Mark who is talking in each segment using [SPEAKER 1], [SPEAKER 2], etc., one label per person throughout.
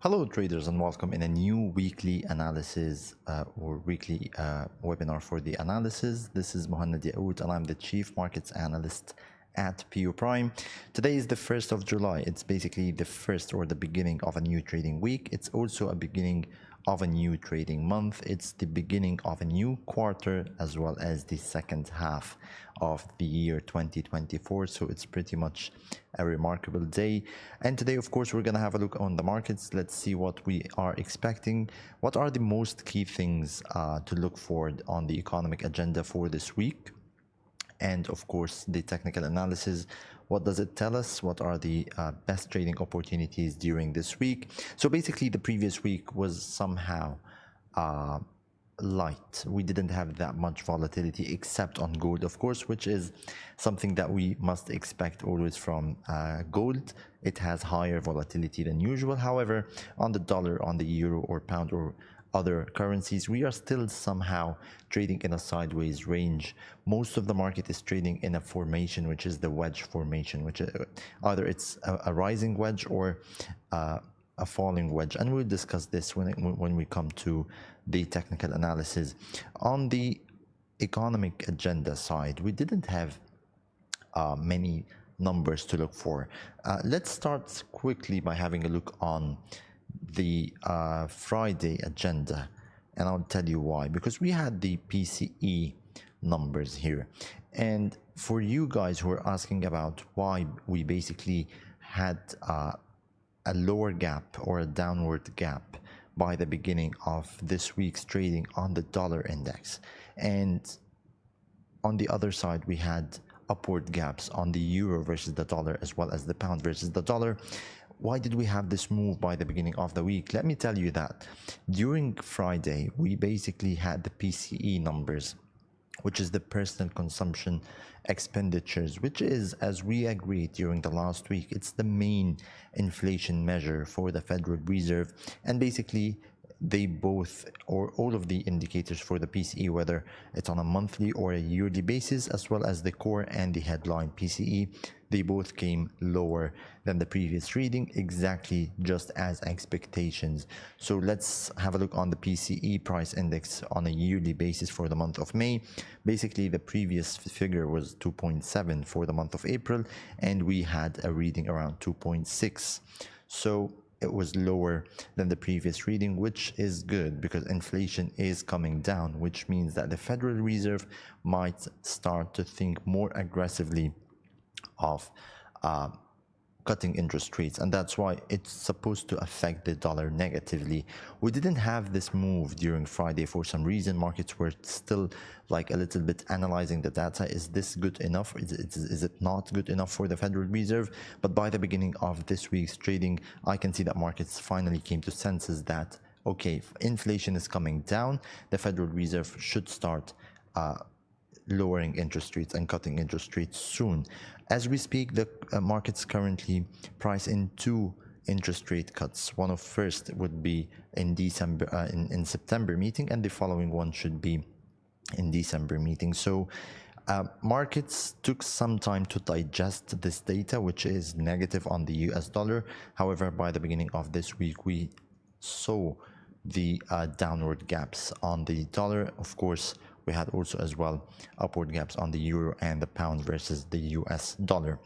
[SPEAKER 1] Hello, traders, and welcome in a new weekly analysis or weekly webinar for the analysis. This is Mohanad Yaoud, and I'm the Chief Markets Analyst at PU Prime. Today is the 1st of July. It's basically the first or the beginning of a new trading week. It's also a beginning of a new trading month. It's the beginning of a new quarter as well as the second half of the year 2024. So it's pretty much a remarkable day. And today, of course, we're going to have a look on the markets. Let's see what we are expecting. What are the most key things to look for on the economic agenda for this week? And of course, the technical analysis. What does it tell us? What are the best trading opportunities during this week? So basically, the previous week was somehow light. We didn't have that much volatility except on gold, of course, which is something that we must expect always from gold. It has higher volatility than usual. However, on the dollar, on the euro or pound or other currencies, we are still somehow trading in a sideways range. Most of the market is trading in a formation, which is the wedge formation, which either it's a rising wedge or a falling wedge, and we'll discuss this when we come to the technical analysis. On the economic agenda side, we didn't have many numbers to look for. Let's start quickly by having a look on the Friday agenda, and I'll tell you why. Because we had the PCE numbers here, and for you guys who are asking about why we basically had a lower gap or a downward gap by the beginning of this week's trading on the dollar index, and on the other side we had upward gaps on the euro versus the dollar as well as the pound versus the dollar. Why did we have this move by the beginning of the week? Let me tell you that during Friday, we basically had the PCE numbers, which is the personal consumption expenditures, which is, as we agreed during the last week, it's the main inflation measure for the Federal Reserve. And basically, they both, or all of the indicators for the PCE, whether it's on a monthly or a yearly basis, as well as the core and the headline PCE, they both came lower than the previous reading, exactly just as expectations. So let's have a look on the PCE price index on a yearly basis for the month of May. Basically, the previous figure was 2.7 for the month of April, and we had a reading around 2.6. So it was lower than the previous reading, which is good because inflation is coming down, which means that the Federal Reserve might start to think more aggressively of cutting interest rates, and that's why it's supposed to affect the dollar negatively. We didn't have this move during Friday for some reason. Markets were still like a little bit analyzing the data. Is this good enough? Is it not good enough for the Federal Reserve? But by the beginning of this week's trading, I can see that markets finally came to senses that, okay, inflation is coming down. The Federal Reserve should start lowering interest rates and cutting interest rates soon. As we speak, the markets currently price in two interest rate cuts. One of first would be in December, in September meeting, and the following one should be in December meeting. So markets took some time to digest this data, which is negative on the US dollar. However, by the beginning of this week, we saw the downward gaps on the dollar. Of course, we had also as well upward gaps on the euro and the pound versus the US dollar.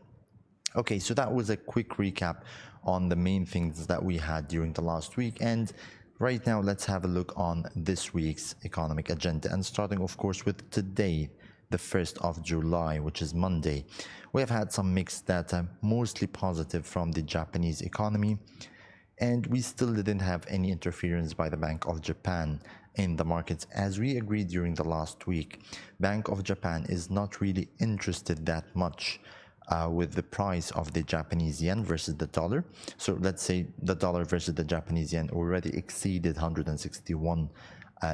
[SPEAKER 1] Okay, so that was a quick recap on the main things that we had during the last week. And right now, let's have a look on this week's economic agenda. And starting, of course, with today, the 1st of July, which is Monday. We have had some mixed data, mostly positive from the Japanese economy. And we still didn't have any interference by the Bank of Japan in the markets. As we agreed during the last week, Bank of Japan is not really interested that much with the price of the Japanese yen versus the dollar. So let's say the dollar versus the Japanese yen already exceeded 161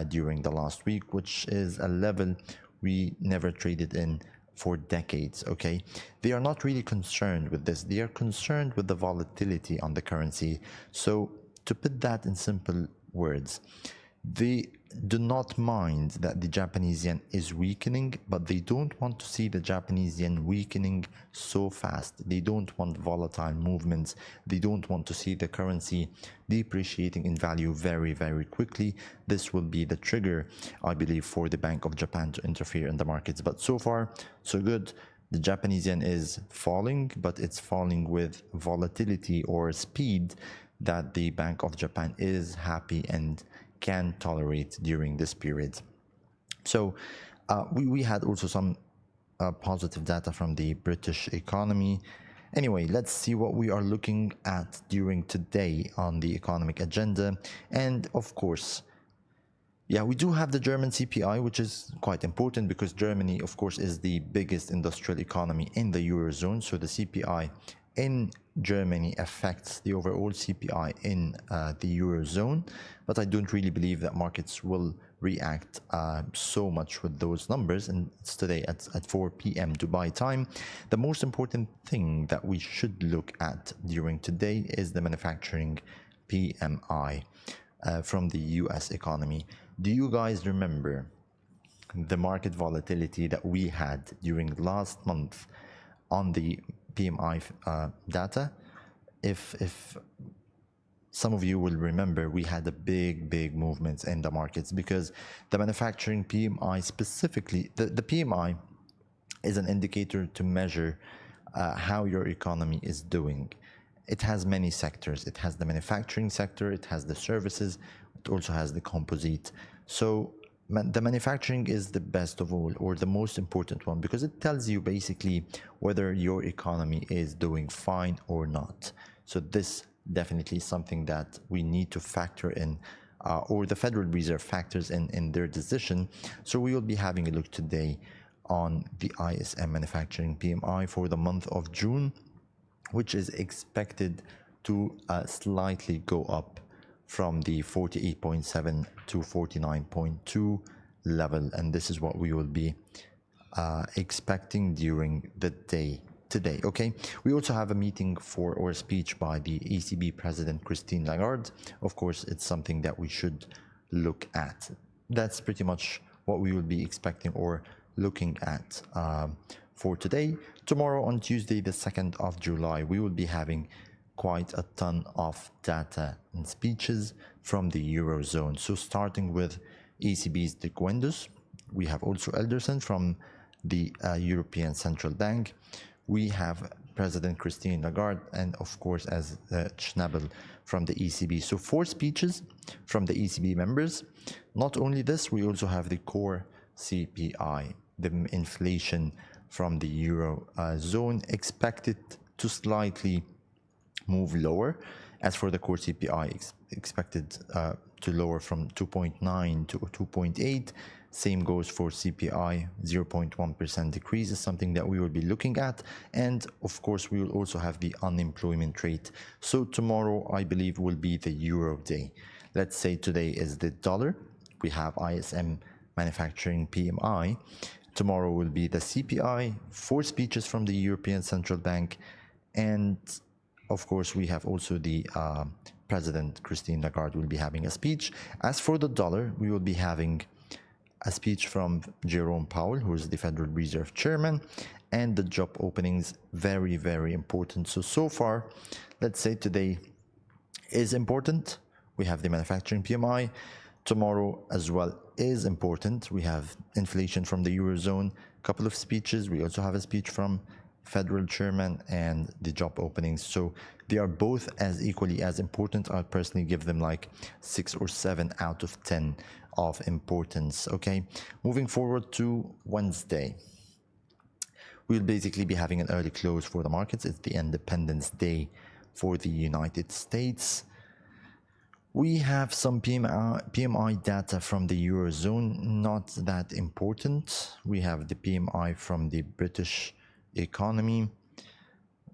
[SPEAKER 1] during the last week, which is a level we never traded in for decades. Okay, they are not really concerned with this. They are concerned with the volatility on the currency. So to put that in simple words, They do not mind that the Japanese yen is weakening, but they don't want to see the Japanese yen weakening so fast. They don't want volatile movements. They don't want to see the currency depreciating in value very, very quickly. This will be the trigger, I believe, for the Bank of Japan to interfere in the markets. But so far, so good. The Japanese yen is falling, but it's falling with volatility or speed that the Bank of Japan is happy and can tolerate during this period. So we had also some positive data from the British economy. Anyway, let's see what we are looking at during today on the economic agenda. And of course, yeah, we do have the German CPI, which is quite important because Germany, of course, is the biggest industrial economy in the Eurozone. So the CPI in Germany affects the overall CPI in the Eurozone. But I don't really believe that markets will react so much with those numbers. And it's today at 4 p.m. Dubai time. The most important thing that we should look at during today is the manufacturing PMI from the US economy. Do you guys remember the market volatility that we had during last month on the PMI data? If some of you will remember, we had a big movements in the markets because the manufacturing PMI specifically, the PMI is an indicator to measure how your economy is doing. It has many sectors. It has the manufacturing sector, it has the services, it also has the composite. So the manufacturing is the best of all, or the most important one, because it tells you basically whether your economy is doing fine or not. So this definitely is something that we need to factor in, or the Federal Reserve factors in their decision. So we will be having a look today on the ISM manufacturing PMI for the month of June, which is expected to slightly go up from the 48.7 to 49.2 level. And this is what we will be expecting during the day today. Okay, we also have a meeting or a speech by the ECB President Christine Lagarde. Of course, it's something that we should look at. That's pretty much what we will be expecting or looking at for today. Tomorrow on Tuesday, the 2nd of July, we will be having quite a ton of data and speeches from the Eurozone. So starting with ECB's Dick Wenders, we have also Elderson from the European Central Bank. We have President Christine Lagarde, and of course as Schnabel from the ECB. So 4 speeches from the ECB members. Not only this, we also have the core CPI, the inflation from the Eurozone, expected to slightly move lower. As for the core CPI, expected to lower from 2.9 to 2.8. Same goes for CPI, 0.1% decrease is something that we will be looking at. And of course, we will also have the unemployment rate. So tomorrow, I believe, will be the Euro day. Let's say today is the dollar. We have ISM manufacturing PMI. Tomorrow will be the CPI, 4 speeches from the European Central Bank. And of course, we have also the President Christine Lagarde will be having a speech. As for the dollar, we will be having a speech from Jerome Powell, who is the Federal Reserve Chairman, and the job openings, very, very important. So far, let's say today is important. We have the manufacturing PMI. Tomorrow as well is important. We have inflation from the Eurozone, a couple of speeches. We also have a speech from Federal Chairman and the job openings. So they are both as equally as important. I'll personally give them like 6 or 7 out of 10 of importance. Okay, moving forward to Wednesday, we'll basically be having an early close for the markets. It's the Independence Day for the United States. We have some PMI data from the Eurozone, not that important. We have the PMI from the British economy,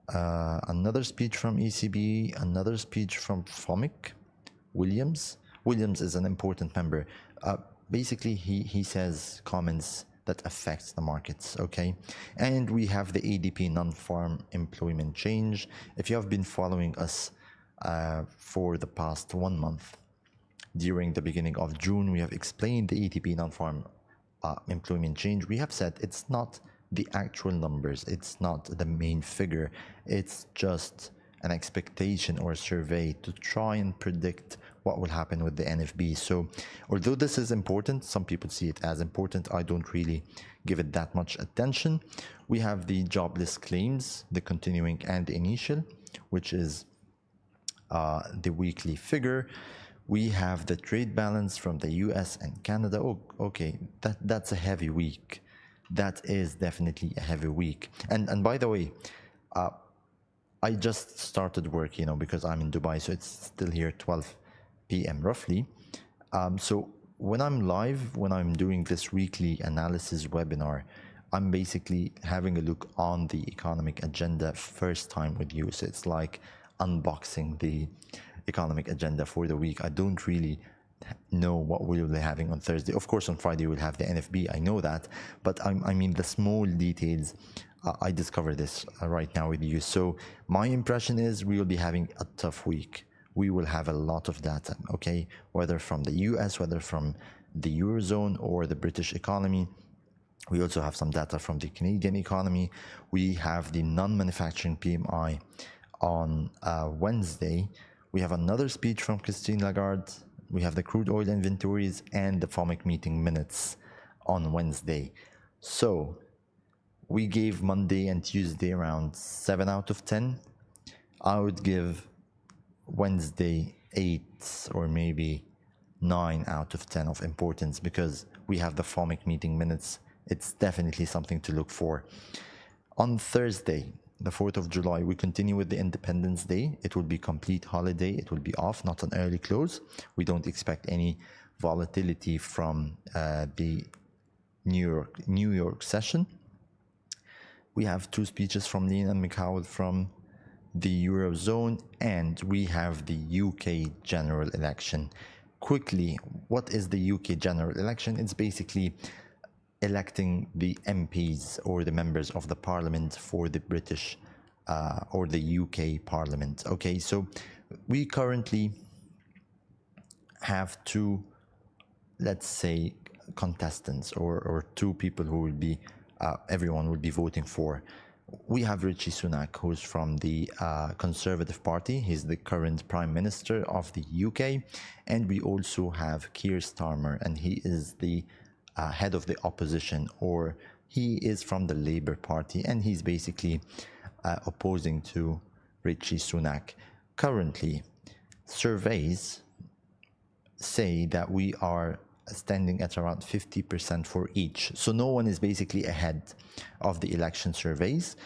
[SPEAKER 1] another speech from ECB, another speech from FOMIC. Williams is an important member. Basically, he says comments that affects the markets, okay? And we have the ADP non-farm employment change. If you have been following us for the past 1 month, during the beginning of June. We have explained the ATP non-farm employment change. We have said it's not the actual numbers, it's not the main figure, it's just an expectation or a survey to try and predict what will happen with the NFB. So although this is important, some people see it as important, I don't really give it that much attention. We have the jobless claims, the continuing and the initial, which is the weekly figure. We have the trade balance from the US and Canada. Oh, okay, that's a heavy week. That is definitely a heavy week. And by the way, I just started work, you know, because I'm in Dubai, so it's still here 12 p.m. roughly. So when I'm live, when I'm doing this weekly analysis webinar, I'm basically having a look on the economic agenda first time with you. So it's like unboxing the economic agenda for the week. I don't really know what we'll be having on Thursday. Of course, on Friday we'll have the NFB, I know that, but I mean the small details, I discover this right now with you. So my impression is we will be having a tough week. We will have a lot of data, okay, whether from the US, whether from the Eurozone or the British economy. We also have some data from the Canadian economy. We have the non-manufacturing PMI on Wednesday. We have another speech from Christine Lagarde. We have the crude oil inventories and the FOMC meeting minutes on Wednesday. So we gave Monday and Tuesday around 7 out of 10. I would give Wednesday 8 or maybe 9 out of 10 of importance, because we have the FOMC meeting minutes. It's definitely something to look for. On Thursday, the 4th of July, we continue with the Independence Day. It will be complete holiday. It will be off, not an early close. We don't expect any volatility from the New York session. We have 2 speeches from Lean and McHowell from the Eurozone, and we have the UK general election. Quickly, what is the UK general election? It's basically electing the MPs or the members of the parliament for the British or the UK parliament. Okay, so we currently have 2, let's say, contestants or 2 people who will be, everyone will be voting for. We have Rishi Sunak, who's from the Conservative Party. He's the current Prime Minister of the UK. And we also have Keir Starmer, and he is the head of the opposition, or he is from the Labour Party, and he's basically opposing to Rishi Sunak. Currently, surveys say that we are standing at around 50% for each. So no one is basically ahead of the election surveys.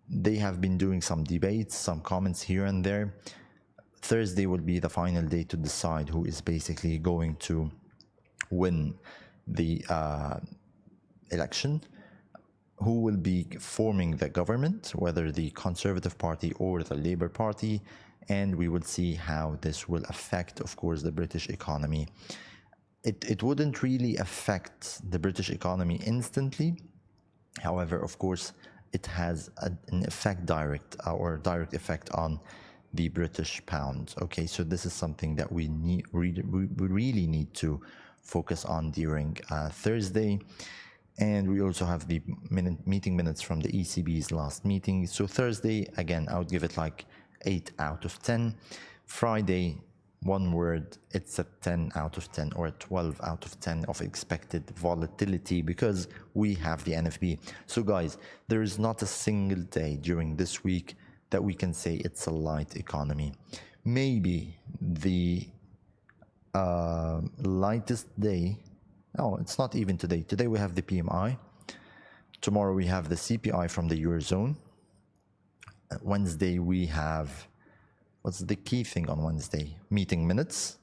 [SPEAKER 1] They have been doing some debates, some comments here and there. Thursday will be the final day to decide who is basically going to win the election, who will be forming the government, whether the Conservative Party or the Labour Party, and we will see how this will affect, of course, the British economy. It wouldn't really affect the British economy instantly. However, of course, it has an effect, direct effect on the British pound. Okay, so this is something that we really need to focus on during Thursday. And we also have the meeting minutes from the ECB's last meeting. So Thursday, again, I would give it like 8 out of 10. Friday, one word, it's a 10 out of 10 or a 12 out of 10 of expected volatility, because we have the NFB. So guys, there is not a single day during this week that we can say it's a light economy. Maybe the lightest day, oh, it's not even today. Today we have the PMI. Tomorrow we have the CPI from the Eurozone. Wednesday we have, what's the key thing on Wednesday? Meeting minutes.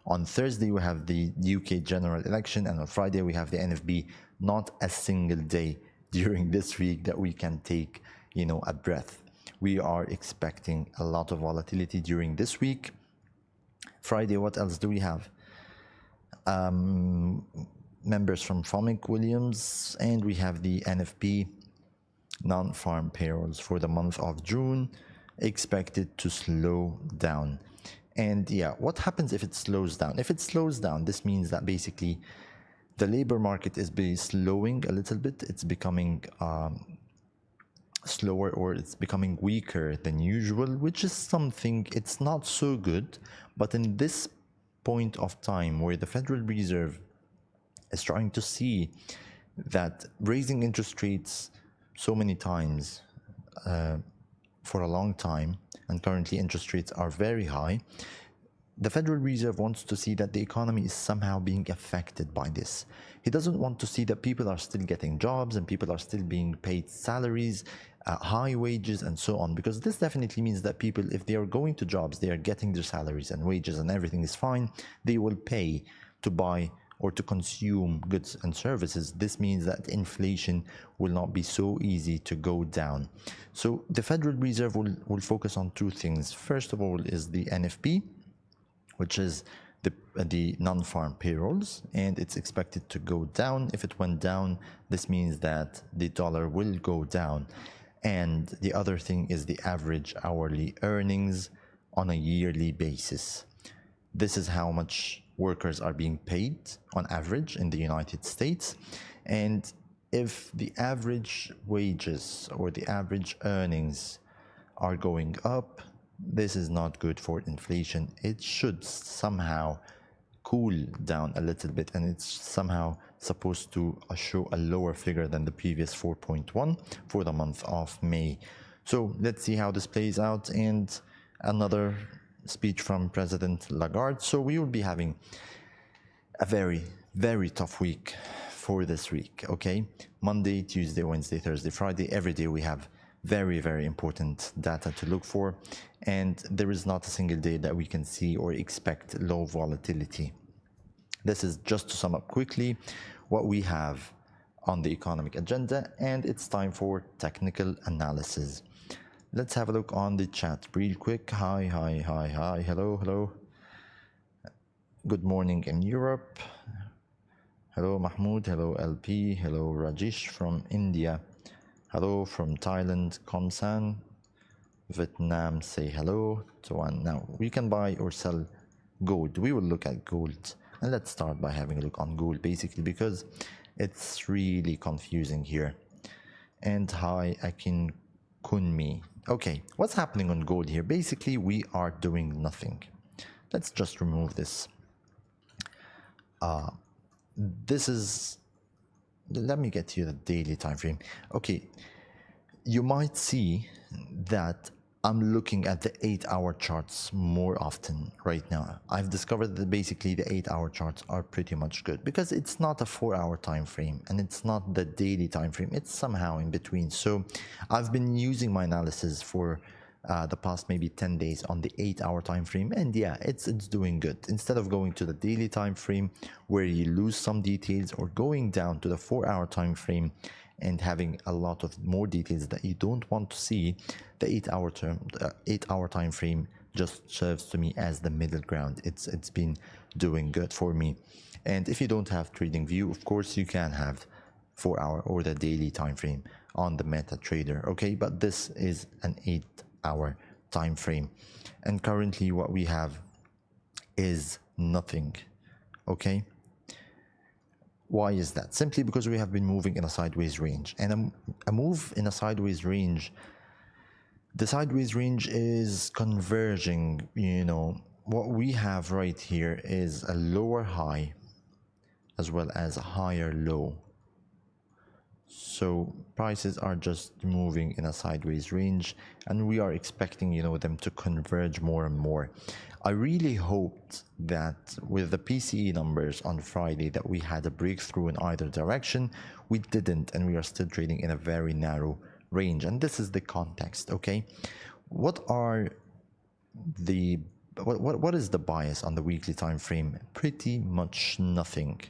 [SPEAKER 1] On Thursday we have the UK general election, and on Friday we have the NFB. Not a single day during this week that we can take, you know, a breath. We are expecting a lot of volatility during this week. Friday, what else do we have? Members from FOMC Williams, and we have the NFP non-farm payrolls for the month of June expected to slow down. And yeah, what happens if it slows down? If it slows down, this means that basically the labor market is slowing a little bit. It's becoming slower, or it's becoming weaker than usual, which is something, it's not so good. But in this point of time where the Federal Reserve is trying to see that raising interest rates so many times for a long time, and currently interest rates are very high, the Federal Reserve wants to see that the economy is somehow being affected by this. He doesn't want to see that people are still getting jobs and people are still being paid salaries, high wages, and so on, because this definitely means that people, if they are going to jobs, they are getting their salaries and wages and everything is fine, they will pay to buy or to consume goods and services. This means that inflation will not be so easy to go down. So the Federal Reserve will focus on two things. First of all is the NFP, which is the non-farm payrolls, and it's expected to go down. If it went down, this means that the dollar will go down. And the other thing is the average hourly earnings on a yearly basis. This is how much workers are being paid on average in the United States. And if the average wages or the average earnings are going up, this is not good for inflation. It should somehow cool down a little bit, and it's somehow supposed to show a lower figure than the previous 4.1 for the month of May. So let's see how this plays out. And another speech from President Lagarde. So we will be having a very, very tough week for this week, okay? Monday, Tuesday, Wednesday, Thursday, Friday, every day we have very, very important data to look for, and there is not a single day that we can see or expect low volatility. This is just to sum up quickly what we have on the economic agenda, and it's time for technical analysis. Let's have a look on the chat real quick. Hi, hello. Good morning in Europe. Hello Mahmoud, hello LP, hello Rajesh from India. Hello from Thailand, Komsan. Vietnam, say hello to one. Now, we can buy or sell gold. We will look at gold. And let's start by having a look on gold, basically, because it's really confusing here. And hi, Akin Kunmi. Okay, what's happening on gold here? Basically, we are doing nothing. Let's just remove this. This is... Let me get to the daily time frame. Okay, you might see that I'm looking at the 8-hour charts more often right now. I've discovered that basically the 8-hour charts are pretty much good because it's not a 4-hour time frame and it's not the daily time frame. It's somehow in between. So I've been using my analysis for the past maybe 10 days on the 8-hour time frame, and yeah, it's doing good. Instead of going to the daily time frame where you lose some details, or going down to the 4-hour time frame and having a lot of more details that you don't want to see, the 8-hour time frame just serves to me as the middle ground. It's been doing good for me. And if you don't have TradingView, of course you can have 4-hour or the daily time frame on the MetaTrader, okay? But this is an 8-hour time frame, and currently what we have is nothing, okay? Why is that? Simply because we have been moving in a sideways range, and a move in a sideways range, the sideways range is converging. You know, what we have right here is a lower high as well as a higher low. So prices are just moving in a sideways range, and we are expecting, you know, them to converge more and more. I really hoped that with the PCE numbers on Friday that we had a breakthrough in either direction. We didn't, and we are still trading in a very narrow range. And this is the context, okay? What is the bias on the weekly time frame? Pretty much nothing.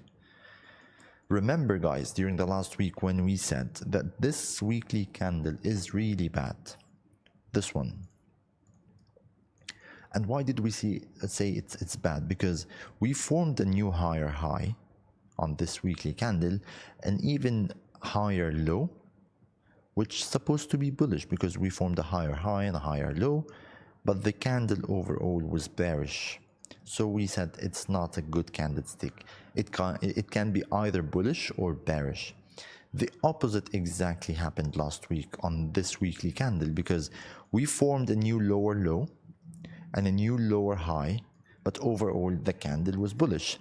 [SPEAKER 1] Remember, guys, during the last week when we said that this weekly candle is really bad, this one. And why did we say it's bad? Because we formed a new higher high on this weekly candle, an even higher low, which is supposed to be bullish because we formed a higher high and a higher low, but the candle overall was bearish. So we said it's not a good candlestick. It can be either bullish or bearish. The opposite exactly happened last week on this weekly candle, because we formed a new lower low and a new lower high, but overall the candle was bullish.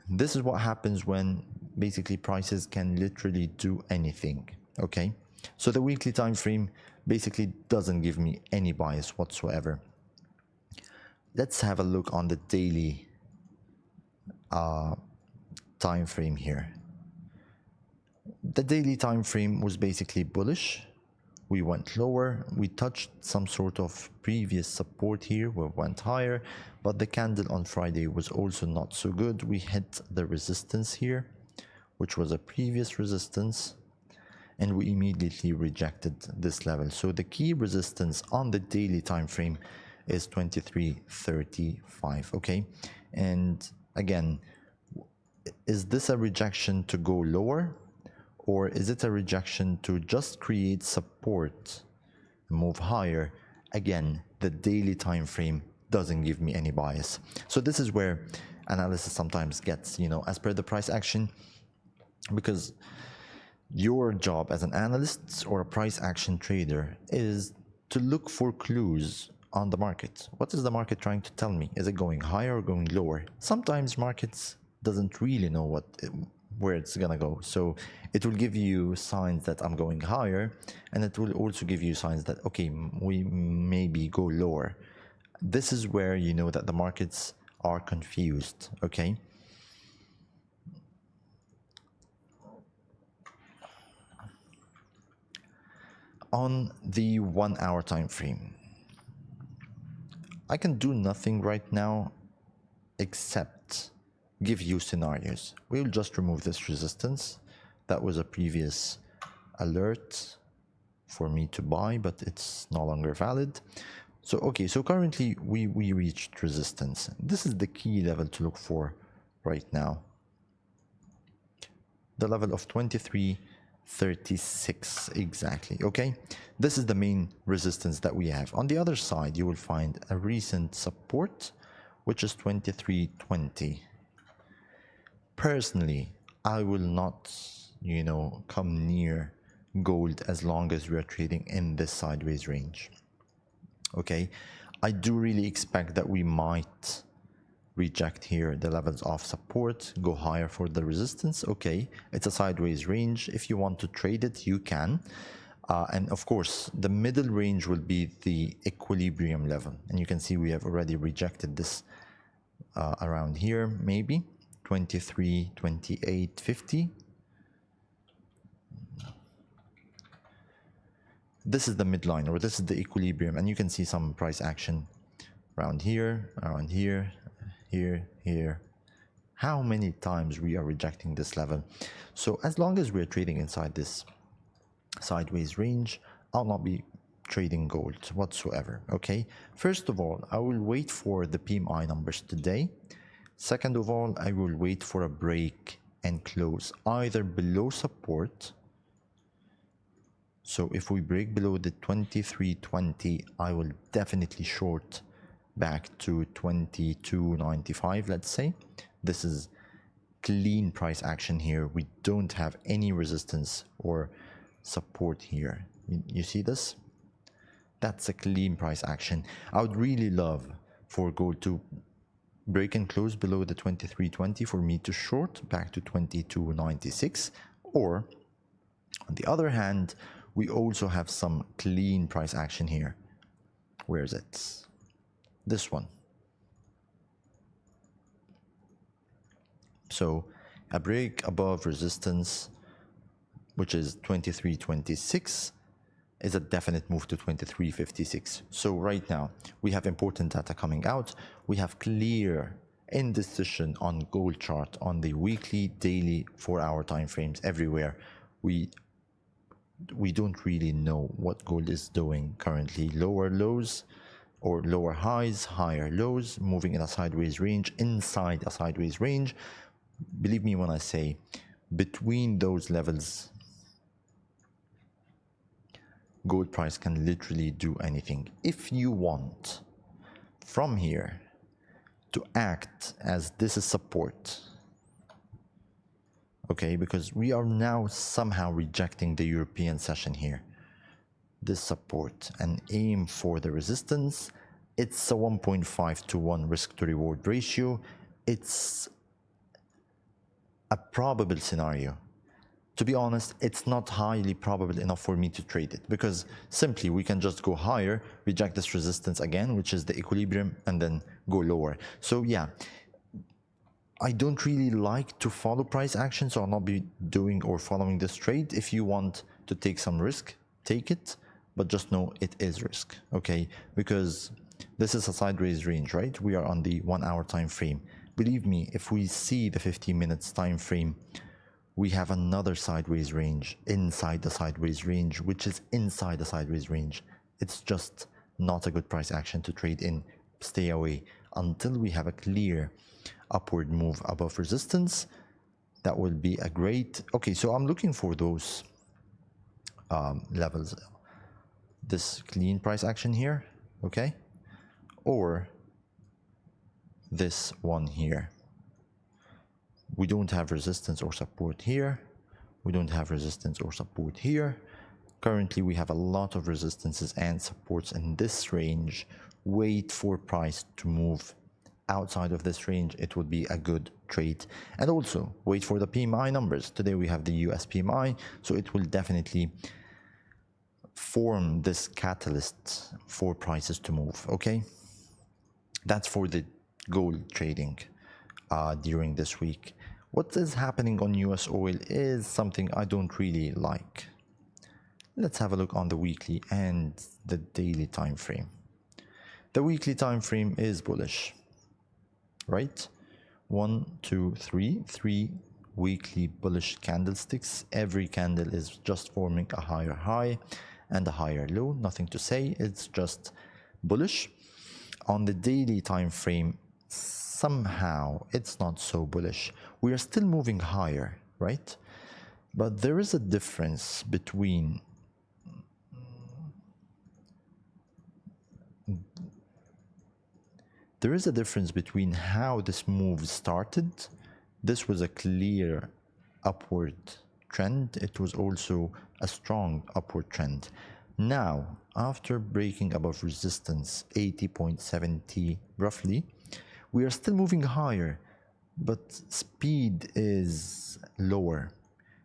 [SPEAKER 1] This is what happens when basically prices can literally do anything. Okay, so the weekly time frame basically doesn't give me any bias whatsoever. Let's have a look on the daily time frame here. The daily time frame was basically bullish. We went lower, we touched some sort of previous support here, we went higher, but the candle on Friday was also not so good. We hit the resistance here, which was a previous resistance, and we immediately rejected this level. So the key resistance on the daily time frame is 23.35. Okay, and again, is this a rejection to go lower, or is it a rejection to just create support, move higher? Again, the daily time frame doesn't give me any bias. So this is where analysis sometimes gets, as per the price action, because your job as an analyst or a price action trader is to look for clues on the market. What is the market trying to tell me? Is it going higher or going lower? Sometimes markets doesn't really know where it's gonna go, so it will give you signs that I'm going higher, and it will also give you signs that okay, we maybe go lower. This is where you know that the markets are confused. Okay, on the 1 hour time frame, I can do nothing right now except give you scenarios. We'll just remove this resistance. That was a previous alert for me to buy, but it's no longer valid. So okay, so currently we reached resistance. This is the key level to look for right now. The level of 23.36 exactly. Okay, this is the main resistance that we have. On the other side, you will find a recent support, which is 23.20. Personally, I will not, come near gold as long as we are trading in this sideways range. Okay, I do really expect that we might reject here the levels of support, go higher for the resistance. Okay, it's a sideways range. If you want to trade it, you can. And of course, the middle range will be the equilibrium level. And you can see we have already rejected this around here, maybe 23, 28, 50. This is the midline, or this is the equilibrium, and you can see some price action around here, here. How many times we are rejecting this level? So as long as we're trading inside this sideways range, I'll not be trading gold whatsoever. Okay, first of all, I will wait for the PMI numbers today. Second of all, I will wait for a break and close either below support. So if we break below the 23.20, I will definitely short back to 22.95, let's say. This is clean price action here. We don't have any resistance or support here. You see this? That's a clean price action. I would really love for gold to break and close below the 23.20 for me to short back to 22.96. Or on the other hand, we also have some clean price action here. Where is it? This one. So a break above resistance, which is 23.26, is a definite move to 23.56. So right now we have important data coming out. We have clear indecision on gold chart on the weekly, daily, 4-hour time frames everywhere. We don't really know what gold is doing currently. Lower lows or lower highs, higher lows, moving in a sideways range, inside a sideways range. Believe me when I say, between those levels, gold price can literally do anything. If you want from here to act as this is support. Okay, because we are now somehow rejecting the European session here. This support and aim for the resistance. It's a 1.5 to 1 risk to reward ratio. It's a probable scenario. To be honest, it's not highly probable enough for me to trade it, because simply we can just go higher, reject this resistance again, which is the equilibrium, and then go lower. So yeah, I don't really like to follow price action, so I'll not be doing or following this trade. If you want to take some risk, take it, but just know it is risk, okay? Because this is a sideways range, right? We are on the 1 hour time frame. Believe me, if we see the 15 minutes time frame, we have another sideways range inside the sideways range, which is inside the sideways range. It's just not a good price action to trade in. Stay away until we have a clear upward move above resistance. That will be a great... Okay, so I'm looking for those levels. This clean price action here, okay? Or this one here. We don't have resistance or support here. We don't have resistance or support here. Currently, we have a lot of resistances and supports in this range. Wait for price to move outside of this range. It would be a good trade. And also, wait for the PMI numbers. Today, we have the US PMI, so it will definitely form this catalyst for prices to move, okay? That's for the gold trading during this week. What is happening on US oil is something I don't really like. Let's have a look on the weekly and the daily time frame. The weekly time frame is bullish, right? 1, 2, 3, 3 weekly bullish candlesticks. Every candle is just forming a higher high and a higher low. Nothing to say, it's just bullish. On the daily time frame, somehow it's not so bullish. We are still moving higher, right? But there is a difference between how this move started. This was a clear upward trend. It was also a strong upward trend. Now, after breaking above resistance 80.70 roughly, we are still moving higher, but speed is lower.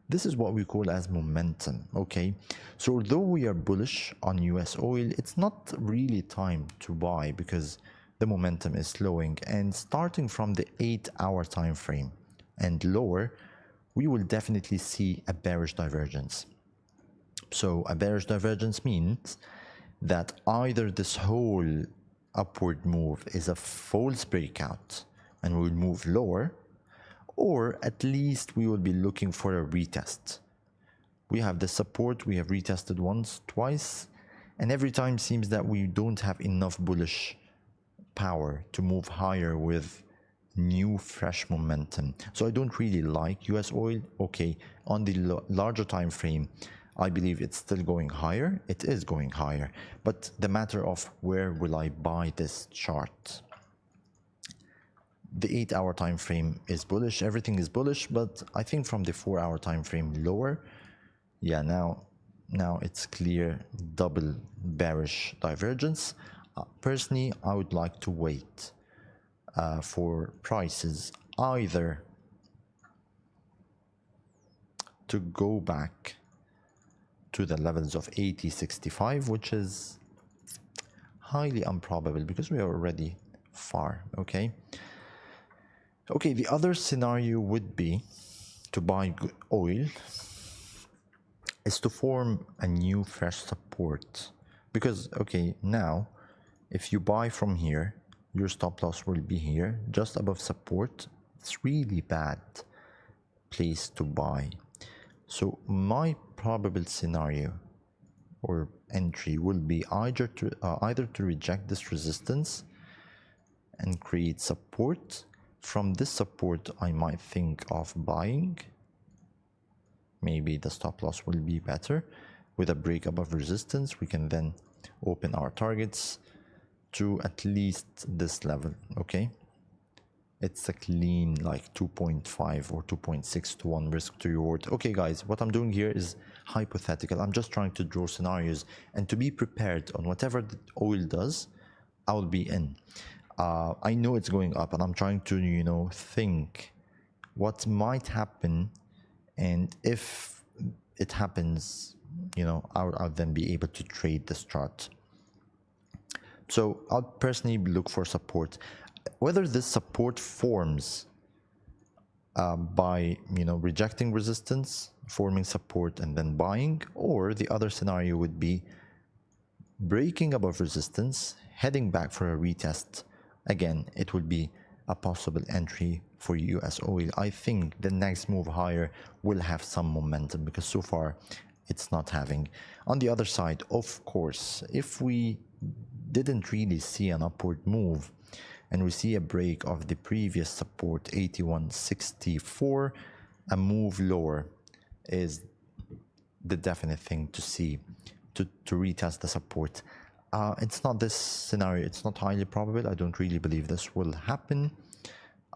[SPEAKER 1] This is what we call as momentum, okay? So although we are bullish on US oil, it's not really time to buy because the momentum is slowing, and starting from the 8 hour time frame and lower, we will definitely see a bearish divergence. So a bearish divergence means that either this whole upward move is a false breakout and we'll move lower, or at least we will be looking for a retest. We have the support, we have retested once, twice, and every time seems that we don't have enough bullish power to move higher with new fresh momentum. So I don't really like US oil. Okay, on the larger time frame, I believe it's still going higher. It is going higher, but the matter of where will I buy this chart? The 8 hour time frame is bullish. Everything is bullish, but I think from the 4 hour time frame lower, yeah, now it's clear double bearish divergence. Personally, I would like to wait for prices either to go back to the levels of 80.65, which is highly improbable because we are already far, okay? Okay, the other scenario would be to buy oil is to form a new fresh support. Because, okay, now, if you buy from here, your stop loss will be here, just above support. It's really bad place to buy. So my probable scenario or entry will be either to reject this resistance and create support. From this support, I might think of buying. Maybe the stop loss will be better. With a break above resistance, we can then open our targets, to at least this level. Okay, it's a clean like 2.5 or 2.6 to 1 risk to reward. Okay guys, what I'm doing here is hypothetical. I'm just trying to draw scenarios and to be prepared on whatever the oil does. I'll be in. I know it's going up, and I'm trying to, you know, think what might happen, and if it happens, you know, I'll then be able to trade this chart. So I'll personally look for support. Whether this support forms by, you know, rejecting resistance, forming support and then buying, or the other scenario would be breaking above resistance, heading back for a retest. Again, it would be a possible entry for US oil. I think the next move higher will have some momentum because so far it's not having. On the other side, of course, if we didn't really see an upward move and we see a break of the previous support 81.64, a move lower is the definite thing to see to retest the support. It's not this scenario, it's not highly probable. I don't really believe this will happen.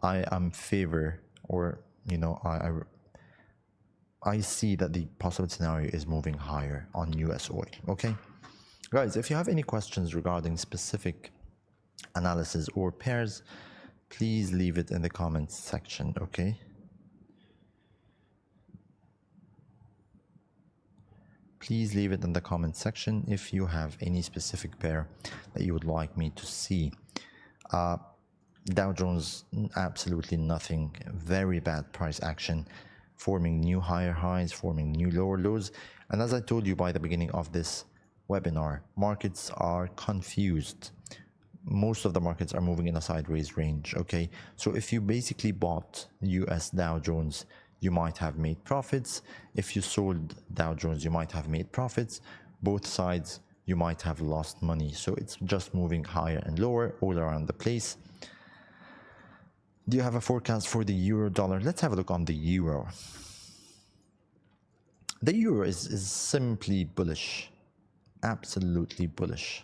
[SPEAKER 1] I am favor, or you know, I see that the possible scenario is moving higher on US oil. Okay guys, if you have any questions regarding specific analysis or pairs, please leave it in the comments section. Okay, please leave it in the comment section if you have any specific pair that you would like me to see. Dow Jones, absolutely nothing. Very bad price action, forming new higher highs, forming new lower lows. And as I told you by the beginning of this webinar, markets are confused. Most of the markets are moving in a sideways range. Okay, so if you basically bought US Dow Jones, you might have made profits. If you sold Dow Jones, you might have made profits. Both sides, you might have lost money. So it's just moving higher and lower all around the place. Do you have a forecast for the euro dollar? Let's have a look on the euro. The euro is simply bullish, absolutely bullish.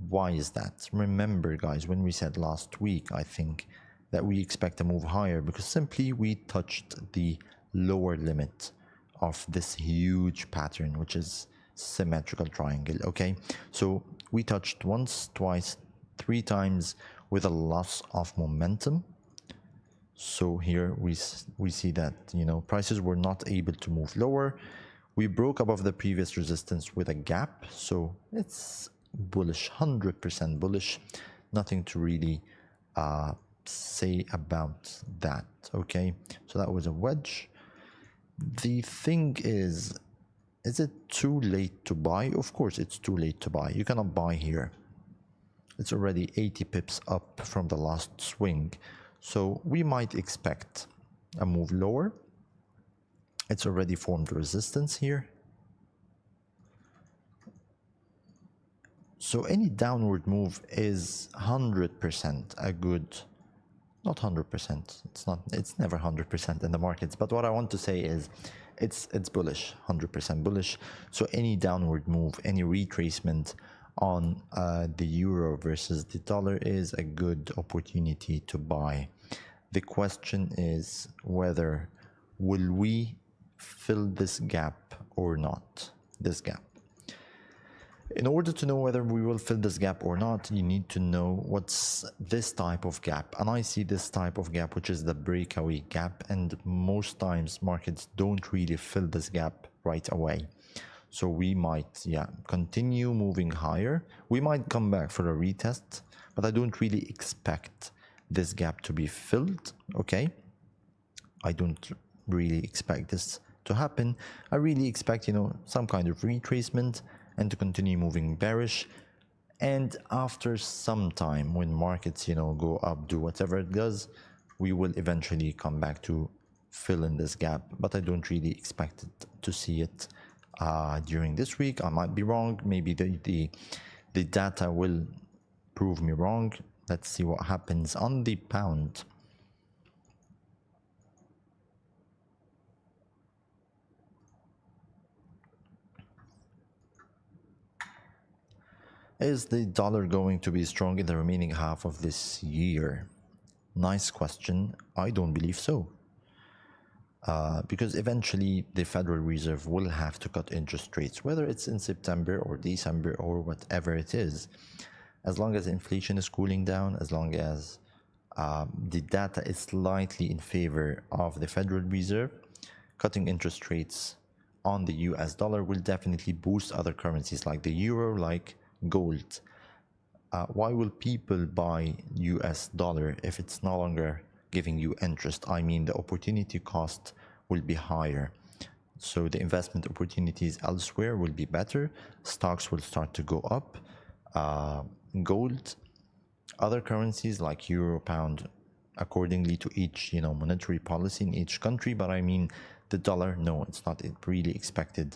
[SPEAKER 1] Why is that? Remember guys, when we said last week, I think, that we expect to move higher because simply we touched the lower limit of this huge pattern, which is symmetrical triangle. Okay, so we touched once, twice, 3 times with a loss of momentum. So here we see that, you know, prices were not able to move lower. We broke above the previous resistance with a gap, so it's bullish, 100% bullish. Nothing to really say about that. Okay, so that was a wedge. The thing is it too late to buy? Of course it's too late to buy. You cannot buy here. It's already 80 pips up from the last swing, so we might expect a move lower. It's already formed resistance here, so any downward move is 100% a good, not 100%, it's never 100% in the markets, but what I want to say is it's bullish, 100% bullish. So any downward move, any retracement on the euro versus the dollar is a good opportunity to buy. The question is whether will we fill this gap or not, this gap. In order to know whether we will fill this gap or not, you need to know what's this type of gap. And I see this type of gap, which is the breakaway gap. And most times markets don't really fill this gap right away. So we might, continue moving higher. We might come back for a retest, but I don't really expect this gap to be filled, okay? I don't really expect this to happen. I really expect, you know, some kind of retracement and to continue moving bearish. And after some time, when markets, you know, go up, do whatever it does, we will eventually come back to fill in this gap. But I don't really expect it to see it during this week. I might be wrong. Maybe the data will prove me wrong. Let's see what happens on the pound. Is the dollar going to be strong in the remaining half of this year? Nice question. I don't believe so. Because eventually the Federal Reserve will have to cut interest rates, whether it's in September or December or whatever it is. As long as inflation is cooling down, as long as the data is slightly in favor of the Federal Reserve, cutting interest rates on the US dollar will definitely boost other currencies like the euro, like gold. Why will people buy US dollar if it's no longer giving you interest? I mean, the opportunity cost will be higher. So the investment opportunities elsewhere will be better. Stocks will start to go up. Gold, other currencies like euro, pound, accordingly to each monetary policy in each country. But I mean, the dollar, no, it's not really expected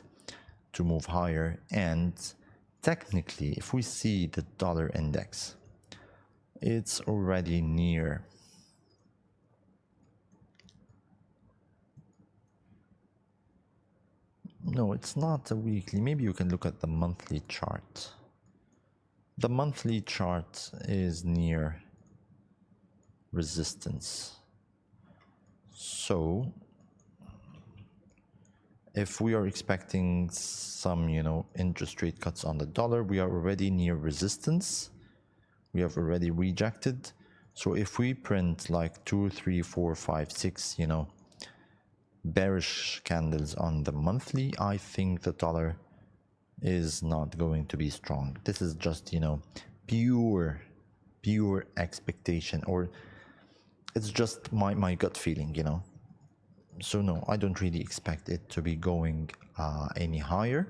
[SPEAKER 1] to move higher. And technically, if we see the dollar index, it's already near no, it's not a weekly. Maybe you can look at the monthly chart. The monthly chart is near resistance. So if we are expecting some, interest rate cuts on the dollar, we are already near resistance. We have already rejected. So if we print like 2, 3, 4, 5, 6, bearish candles on the monthly, I think the dollar is not going to be strong. This is just, pure expectation, or it's just my gut feeling, So no, I don't really expect it to be going any higher.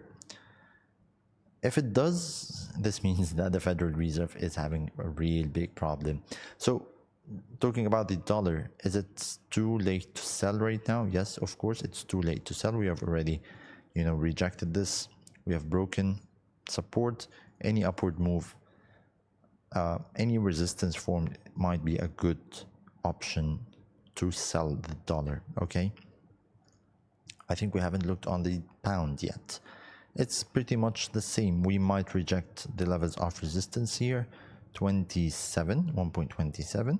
[SPEAKER 1] If it does, this means that the Federal Reserve is having a real big problem. So talking about the dollar, is it too late to sell right now? Yes, of course, it's too late to sell. We have already, rejected this. We have broken support. Any upward move, any resistance form might be a good option to sell the dollar, okay? I think we haven't looked on the pound yet. It's pretty much the same. We might reject the levels of resistance here, 1.27.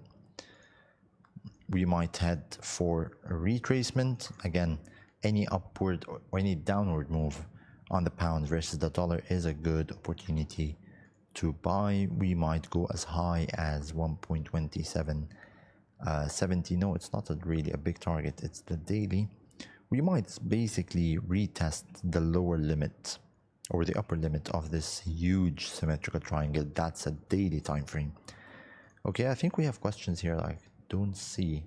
[SPEAKER 1] We might head for a retracement. Again, any upward or any downward move on the pound versus the dollar is a good opportunity to buy. We might go as high as 1.2770. No, it's not really a big target. It's the daily. We might basically retest the lower limit or the upper limit of this huge symmetrical triangle. That's a daily time frame. Okay, I think we have questions here. I don't see.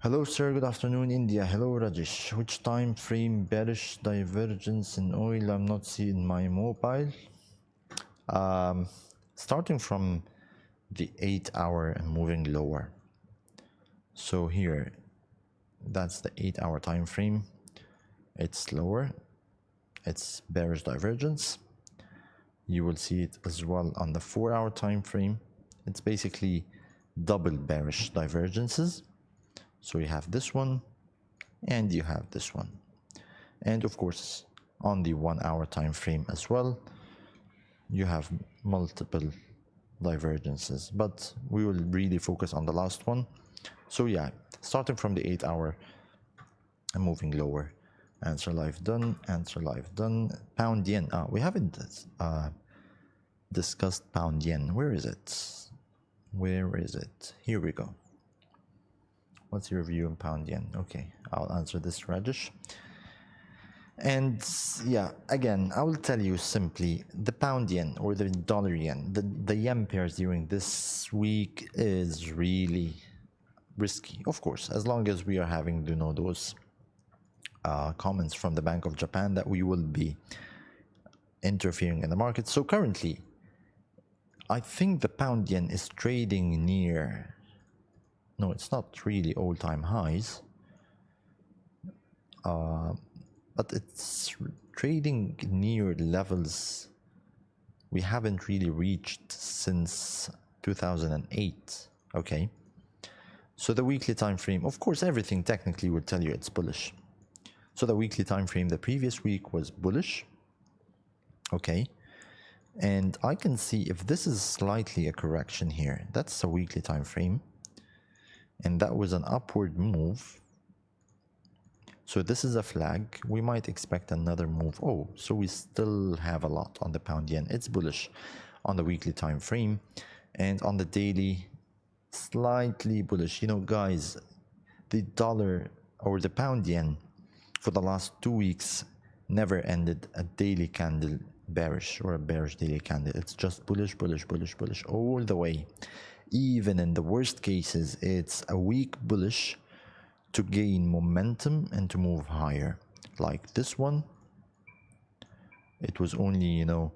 [SPEAKER 1] Hello, sir. Good afternoon, India. Hello, Rajesh. Which time frame bearish divergence in oil? I'm not seeing my mobile. Starting from the 8-hour and moving lower. So here, that's the 8-hour time frame. It's lower. It's bearish divergence. You will see it as well on the 4-hour time frame. It's basically double bearish divergences. So you have this one and you have this one. And of course, on the 1-hour time frame as well, you have multiple divergences, but we will really focus on the last one. So yeah, starting from the 8-hour and moving lower. Answer live done, answer live done. Pound yen. We haven't discussed pound yen. Where is it? Where is it? Here we go. What's your view on pound yen? Okay, I'll answer this, Rajesh. And yeah, again, I will tell you simply, the pound yen or the dollar yen, the yen pairs during this week is really risky. Of course, as long as we are having, those comments from the Bank of Japan that we will be interfering in the market. So currently, I think the pound yen is trading near, no, it's not really all-time highs, but it's trading near levels we haven't really reached since 2008. Okay, so the weekly time frame, of course, everything technically would tell you it's bullish. So the weekly time frame the previous week was bullish. Okay, And I can see if this is slightly a correction here, that's a weekly time frame, and that was an upward move. So this is a flag. We might expect another move. Oh, so we still have a lot on the pound yen. It's bullish on the weekly time frame, and on the daily, slightly bullish. You know, guys, the dollar or the pound yen for the last 2 weeks never ended a daily candle bearish or a bearish daily candle. It's just bullish, bullish, bullish, bullish all the way. Even in the worst cases, it's a weak bullish to gain momentum and to move higher. Like this one, it was only, you know,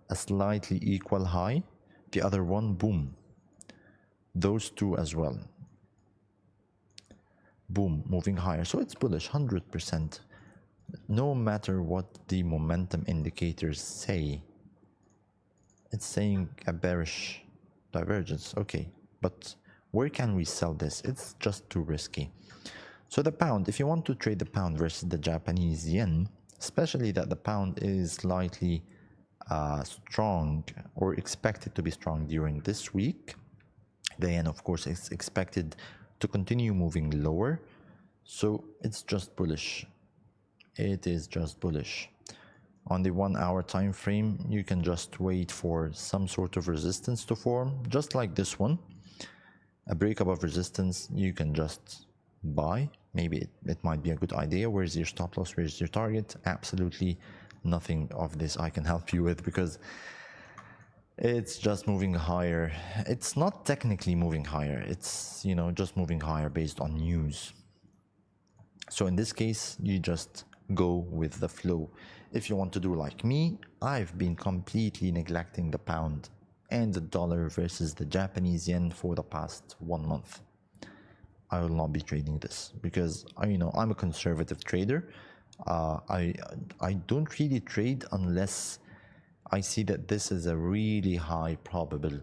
[SPEAKER 1] a slightly equal high. The other one, boom. Those two as well. Boom, moving higher. So it's bullish 100%. No matter what the momentum indicators say, it's saying a bearish divergence. Okay, but where can we sell this? It's just too risky. So the pound, if you want to trade the pound versus the Japanese yen, especially that the pound is slightly strong or expected to be strong during this week, the yen of course is expected to continue moving lower, so it's just bullish. It is just bullish. On the 1 hour time frame, you can just wait for some sort of resistance to form, just like this one. A break above resistance, you can just buy. Maybe it might be a good idea. Where's your stop loss? Where's your target? Absolutely nothing of this I can help you with, because it's just moving higher. It's not technically moving higher. It's, you know, just moving higher based on news. So in this case, you just go with the flow. If you want to do like me, I've been completely neglecting the pound and the dollar versus the Japanese yen for the past 1 month. I will not be trading this because I'm a conservative trader. I don't really trade unless I see that this is a really high probable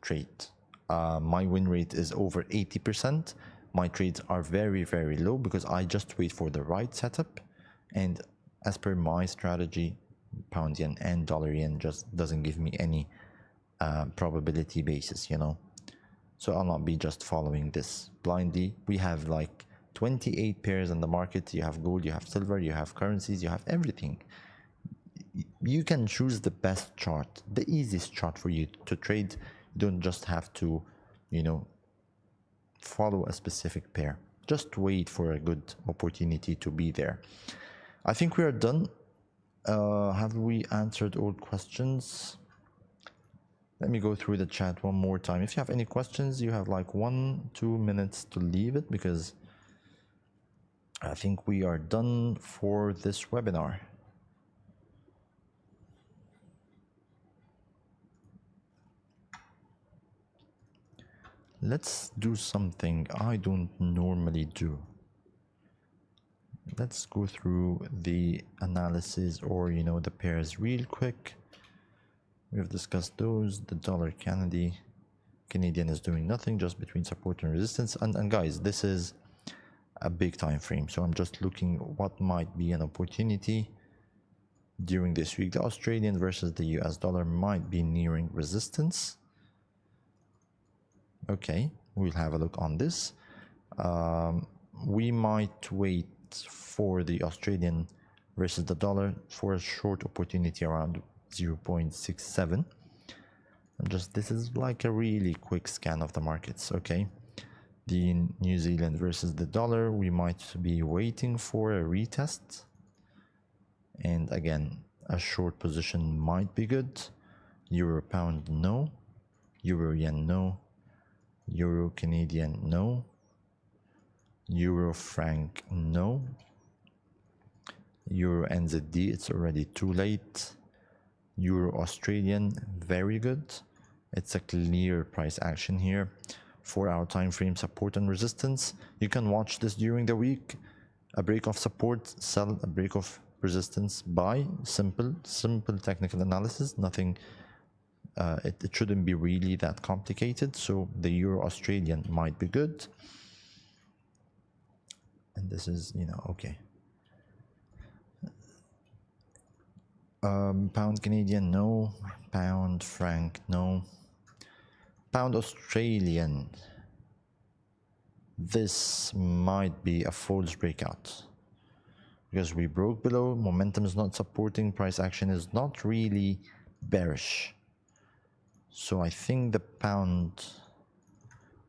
[SPEAKER 1] trade. My win rate is over 80%. My trades are very, very low because I just wait for the right setup, and as per my strategy, pound yen and dollar yen just doesn't give me any probability basis, so I'll not be just following this blindly. We have like 28 pairs in the market. You have gold, you have silver, you have currencies, you have everything. You can choose the best chart, the easiest chart for you to trade. You don't just have to follow a specific pair. Just wait for a good opportunity to be there. I think we are done. Have we answered all questions? Let me go through the chat one more time. If you have any questions, you have like 1-2 minutes to leave it, because I think we are done for this webinar. Let's do something I don't normally do. Let's go through the analysis, or the pairs real quick. We've discussed those. The dollar Canadian is doing nothing, just between support and resistance. And guys, this is a big time frame, so I'm just looking what might be an opportunity during this week. The Australian versus the US dollar might be nearing resistance. Okay, we'll have a look on this. We might wait for the Australian versus the dollar for a short opportunity around 0.67. This is like a really quick scan of the markets. Okay, the New Zealand versus the dollar, we might be waiting for a retest, and again a short position might be good. Euro pound, no. Euro yen, no. Euro Canadian, no. Euro franc, no. Euro NZD, it's already too late. Euro Australian, very good. It's a clear price action here. 4-hour time frame, support and resistance. You can watch this during the week. A break of support, sell. A break of resistance, buy. Simple technical analysis. Nothing. It shouldn't be really that complicated. So the Euro Australian might be good. And this is, okay. Pound Canadian, no. Pound franc, no. Pound Australian. This might be a false breakout because we broke below, momentum is not supporting, price action is not really bearish. So I think the pound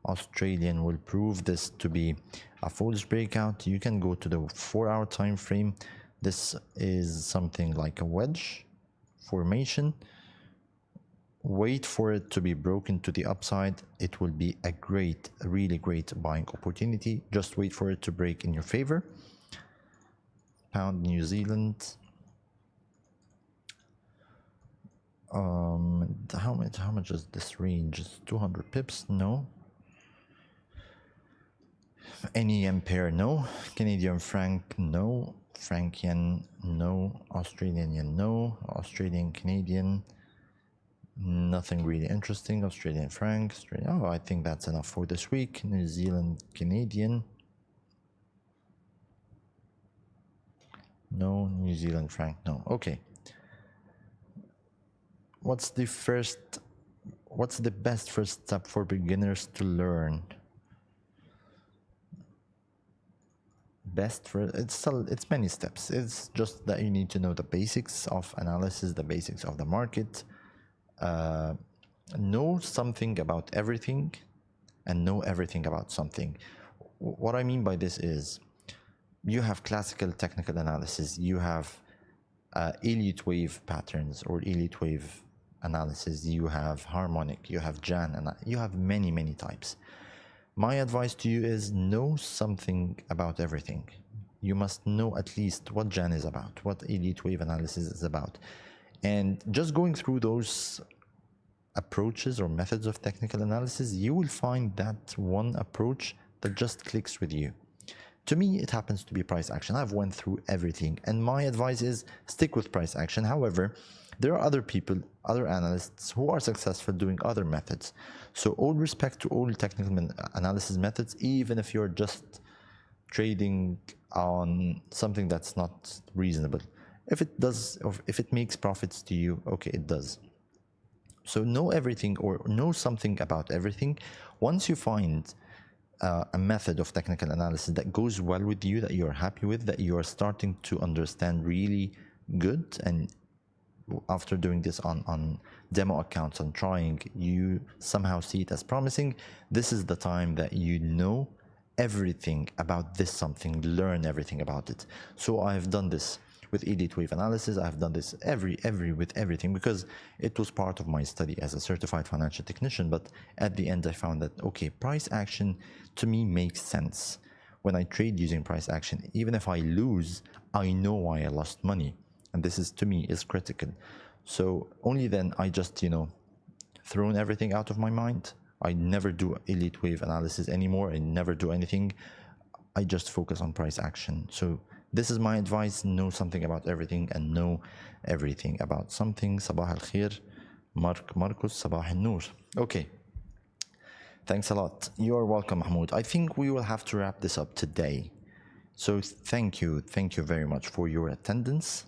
[SPEAKER 1] Australian will prove this to be a false breakout. You can go to the 4-hour time frame. This is something like a wedge formation. Wait for it to be broken to the upside. It will be a really great buying opportunity. Just wait for it to break in your favor. Pound New Zealand. How much is this range? Is 200 pips? No. Any yen pair? No. Canadian franc? No. Franc yen? No. Australian yen? No. Australian Canadian? Nothing really interesting. Australian franc? Oh, I think that's enough for this week. New Zealand Canadian? No. New Zealand franc? No. Okay. What's the best first step for beginners to learn? It's many steps. It's just that you need to know the basics of analysis, the basics of the market, know something about everything and know everything about something. What I mean by this is you have classical technical analysis, you have Elliott wave patterns or Elliott wave analysis, you have harmonic, you have Jan, and you have many types. My advice to you is know something about everything. You must know at least what Jan is about, what Elliott wave analysis is about. And just going through those approaches or methods of technical analysis, you will find that one approach that just clicks with you. To me, it happens to be price action. I've went through everything, and my advice is stick with price action. However, there are other people, other analysts who are successful doing other methods. So all respect to all technical analysis methods, even if you're just trading on something that's not reasonable. If it does, or if it makes profits to you, okay, it does. So know everything or know something about everything. Once you find a method of technical analysis that goes well with you, that you're happy with, that you are starting to understand really good, and after doing this on demo accounts and trying, you somehow see it as promising, this is the time that you know everything about this something, learn everything about it. So I've done this with Elliott wave analysis. I've done this with everything because it was part of my study as a certified financial technician. But at the end, I found that, okay, price action to me makes sense. When I trade using price action, even if I lose, I know why I lost money. And this is, to me, is critical. So only then I just, thrown everything out of my mind. I never do Elliott wave analysis anymore. I never do anything. I just focus on price action. So this is my advice. Know something about everything and know everything about something. Sabah al-khair. Marcus, Sabah al-noor. Okay. Thanks a lot. You are welcome, Mahmoud. I think we will have to wrap this up today. So thank you very much for your attendance.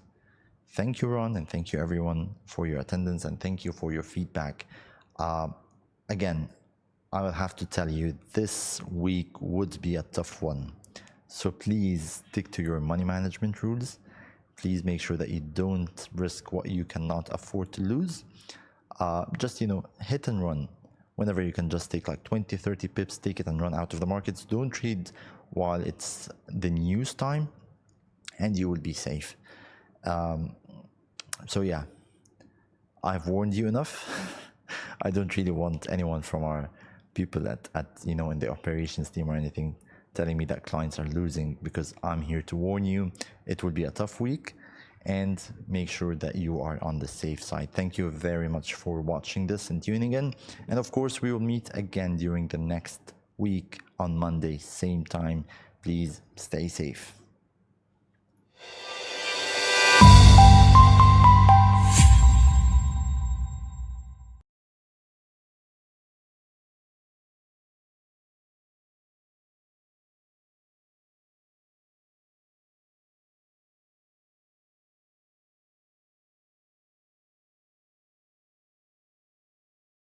[SPEAKER 1] Thank you, Ron, and thank you everyone for your attendance, and thank you for your feedback. Again, I will have to tell you, this week would be a tough one. So please stick to your money management rules. Please make sure that you don't risk what you cannot afford to lose. Just, hit and run. Whenever you can just take like 20, 30 pips, take it and run out of the markets. Don't trade while it's the news time, and you will be safe. So yeah, I've warned you enough. I don't really want anyone from our people at in the operations team or anything telling me that clients are losing, because I'm here to warn you. It will be a tough week, and make sure that you are on the safe side. Thank you very much for watching this and tuning in. And of course, we will meet again during the next week on Monday, same time. Please stay safe.